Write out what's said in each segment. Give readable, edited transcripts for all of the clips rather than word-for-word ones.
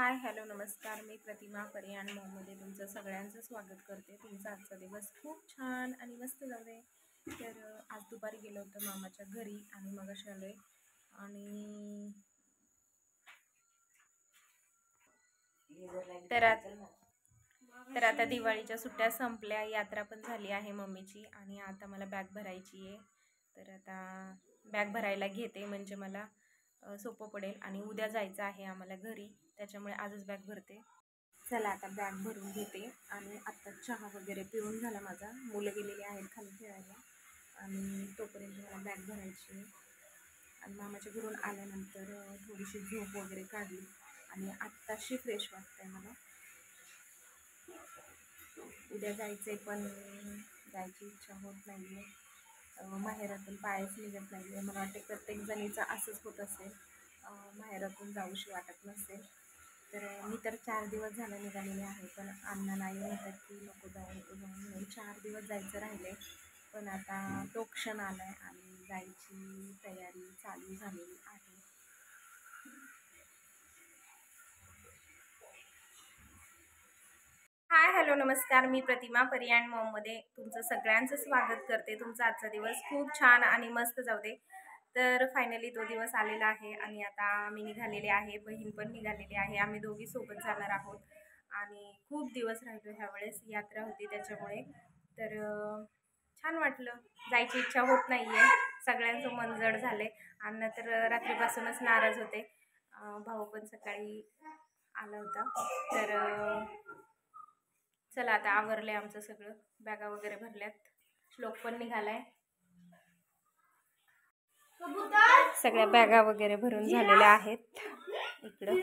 Hi hello नमस्कार. मी प्रतिमा परियाण मॉममध्ये तुमचं सगळ्यांचं स्वागत करते. तुमचा आजचा दिवस खूप छान आणि मस्त जाऊ दे. तर आज दुपारी गेलो होतो मामाच्या घरी आणि मग अशी आलो आहे. आणि तर आता दिवाळीच्या सुट्ट्या संपल्या, यात्रा पण झाली आहे मम्मीची आणि आता मला बॅग भरायची आहे. तर आता बॅग भरायला घेते म्हणजे मला सोपं पडेल. आणि उद्या जायचं आहे आम्हाला घरी, त्याच्यामुळे आजच बॅग भरते. चला आता बॅग भरून घेते. आणि आत्ता चहा वगैरे पिऊन झाला माझा. मुलं गेलेली आहेत खाली खेळायला आणि तोपर्यंत मला बॅग भरायची आहे. आणि मामाच्या घरून आल्यानंतर थोडीशी झोप वगैरे काढली आणि आत्ताशी फ्रेश वाटते मला. उद्या जायचे पण जायची इच्छा होत नाही आहे. माहेरातून पायच निघत नाही आहे. मला वाटते प्रत्येक जणीचं असंच होत असेल, माहेरातून जाऊशी वाटत नसेल. तर मी तर 4 दिवस झाले निघालेले आहे, पण अण्णा नाही म्हणतात की नको जाऊ म्हणून 4 दिवस जायचं राहिले. पण आता तो क्षण आला आहे आणि जायची तयारी चालू झालेली आहे. हाय हॅलो नमस्कार. मी प्रतिमा परियाण मॉममध्ये तुमचं सगळ्यांचं स्वागत करते. तुमचा आजचा दिवस खूप छान आणि मस्त जाऊ दे. तर फायनली तो दिवस आलेला आहे आणि आता मी निघालेले आहे, बहीण पण निघालेली आहे. आम्ही दोघी सोबत जाणार आहोत आणि खूप दिवस राहिलो. ह्यावेळेस यात्रा होती त्याच्यामुळे तर छान वाटलं. जायची इच्छा होत नाही आहे, सगळ्यांचं मन जड झाले. अण्णा तर रात्रीपासूनच नाराज होते. भाऊ पण सकाळी आला होता. तर चला आता आवरले आमचं सगळं, बॅगा वगैरे भरल्यात. श्लोक पण निघालाय. सगळ्या बॅगा वगैरे भरून झालेल्या आहेत. इकडं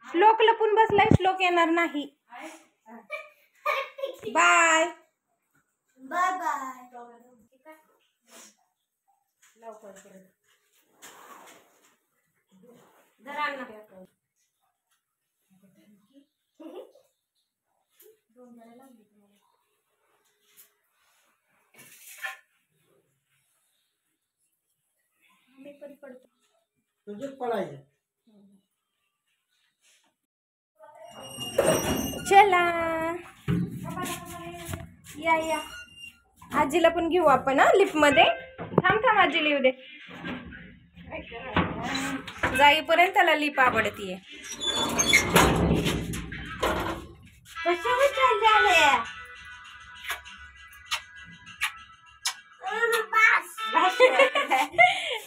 श्लोक लपून बसलाय. श्लोक येणार नाही. Bye bye bye. चला या या. आजीला पण घेऊ आपण लिफ्ट मध्ये. थांब थांब, आजीला येऊ दे. जाईपर्यंत त्याला लिप आवडतीये.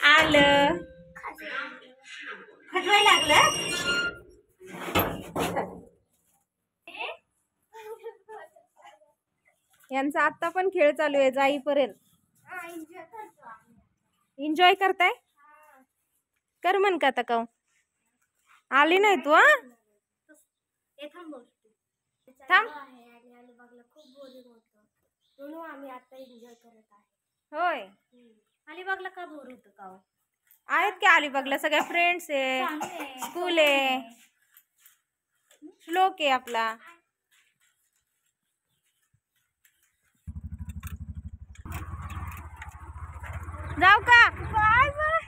आलं खटवाय लागलं. यांचा आता पण खेळ चालू आहे जाईपर्यंत. एन्जॉय करताय. कर म्हण का आता का आली नाही तू. थांब. आम्ही आता एन्जॉय करत आहे. होय. अलिबागला का बोर होतं का? आहेत की अलिबागला सगळ्या फ्रेंड्स आहे, स्कूल आहे, श्लोक आहे आपला. जाऊ का? Bye bye.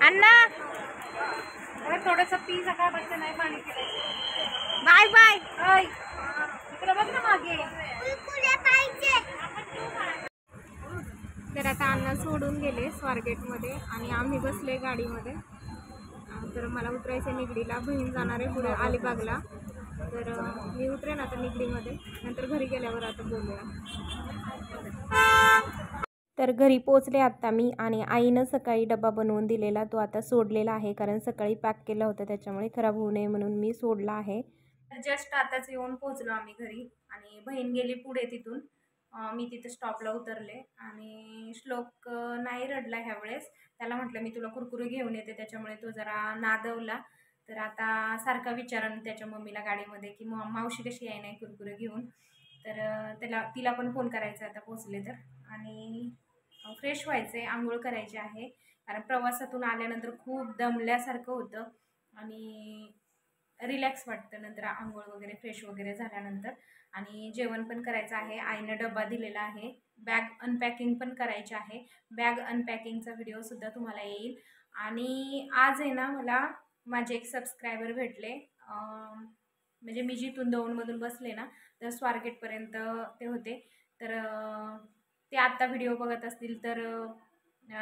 अण्णा थोडस पी. सकाळ बच्चा नाही पाणी पिलायचं. Bye bye. इकडे बघ ना मागे. तर आता अण्णा सोडून गेले स्वारगेटमध्ये आणि आम्ही बसले गाडीमध्ये. तर मला उतरायचं निगडीला, बहीण जाणार आहे पुढे अलिबागला. तर मी उतरेन आता निगडीमध्ये, नंतर घरी गेल्यावर आता बोलूया. तर घरी पोचले आत्ता मी आणि आईनं सकाळी डबा बनवून दिलेला तो आता सोडलेला आहे, कारण सकाळी पॅक केला होता त्याच्यामुळे खराब होऊ नये म्हणून मी सोडला आहे. जस्ट आताच येऊन पोहोचलो आम्ही घरी आणि बहीण गेली पुढे तिथून. मी तिथे स्टॉपला उतरले आणि श्लोक नाही रडला ह्यावेळेस. त्याला म्हटलं मी तुला कुरकुरे घेऊन येते, त्याच्यामुळे तो जरा नादवला. तर आता सारखा विचारण त्याच्या मम्मीला गाडीमध्ये की मावशी कशी आहे नाही कुरकुरे घेऊन. तर तिला पण फोन करायचा आता पोचले तर. आणि फ्रेश व्हायचे, आंघोळ करायची आहे, कारण प्रवासातून आल्यानंतर खूप दमल्यासारखं होतं आणि रिलॅक्स वाटतं नंतर आंघोळ वगैरे फ्रेश वगैरे झाल्यानंतर. आणि जेवण पण करायचं आहे, आईनं डबा दिलेला आहे. बॅग अनपॅकिंग पण करायची आहे. बॅग अनपॅकिंगचा व्हिडिओसुद्धा तुम्हाला येईल. आणि आज आहे ना मला माझे एक सबस्क्रायबर भेटले. म्हणजे मी जिथून दौंडमधून बसले ना तर स्वारगेटपर्यंत ते होते. तर ते आत्ता व्हिडिओ बघत असतील तर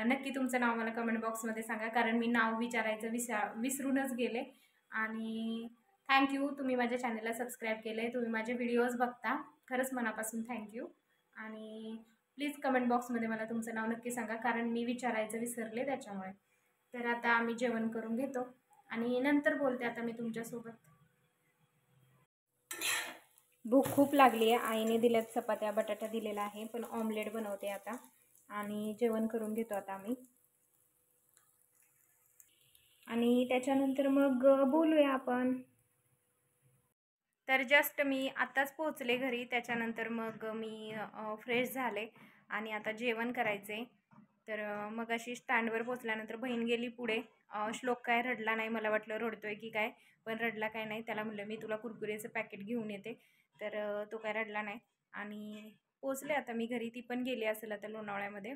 नक्की तुमचं नाव मला कमेंट बॉक्समध्ये सांगा, कारण मी नाव विचारायचं विसरूनच गेले. आणि थँक्यू, तुम्ही माझ्या चॅनलला सबस्क्राईब केलं आहे, तुम्ही माझे व्हिडिओज बघता, खरंच मनापासून थँक्यू. आणि प्लीज कमेंट बॉक्समध्ये मला तुमचं नाव नक्की सांगा, कारण मी विचारायचं विसरले त्याच्यामुळे. तर आता आम्ही जेवण करून घेतो आणि नंतर बोलते आता मी तुमच्यासोबत. भूक खूप लागली आहे. आईने दिल्यात चपात्या, बटाटा दिलेला आहे, पण ऑमलेट बनवते आता. आणि जेवण करून घेतो आता आम्ही आणि त्याच्यानंतर मग बोलूया आपण. तर जस्ट मी आत्ताच पोहोचले घरी, त्याच्यानंतर मग मी फ्रेश झाले आणि आता जेवण करायचे. तर मग अशी स्टँडवर पोचल्यानंतर बहीण गेली पुढे. श्लोक काय रडला नाही, मला वाटलं रडतोय की काय, पण रडला काय नाही. त्याला म्हटलं मी तुला कुरकुरेचं पॅकेट घेऊन येते, तर तो काय रडला नाही. आणि पोचले आता मी घरी. ती पण गेली असेल आता लोणावळ्यामध्ये.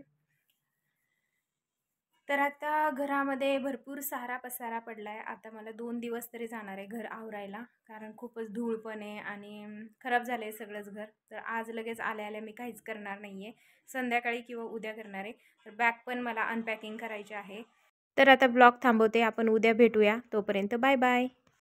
तर आता घरामध्ये भरपूर सारा पसारा पडला आहे. आता मला 2 दिवस तरी जाणार आहे घर आवरायला, कारण खूपच धूळ पण आहे आणि खराब झालं आहे सगळंच घर. तर आज लगेच आल्या मी काहीच करणार नाही आहे, संध्याकाळी किंवा उद्या करणार आहे. तर बॅग पण मला अनपॅकिंग करायची आहे. तर आता ब्लॉग थांबवते, आपण उद्या भेटूया. तोपर्यंत बाय बाय.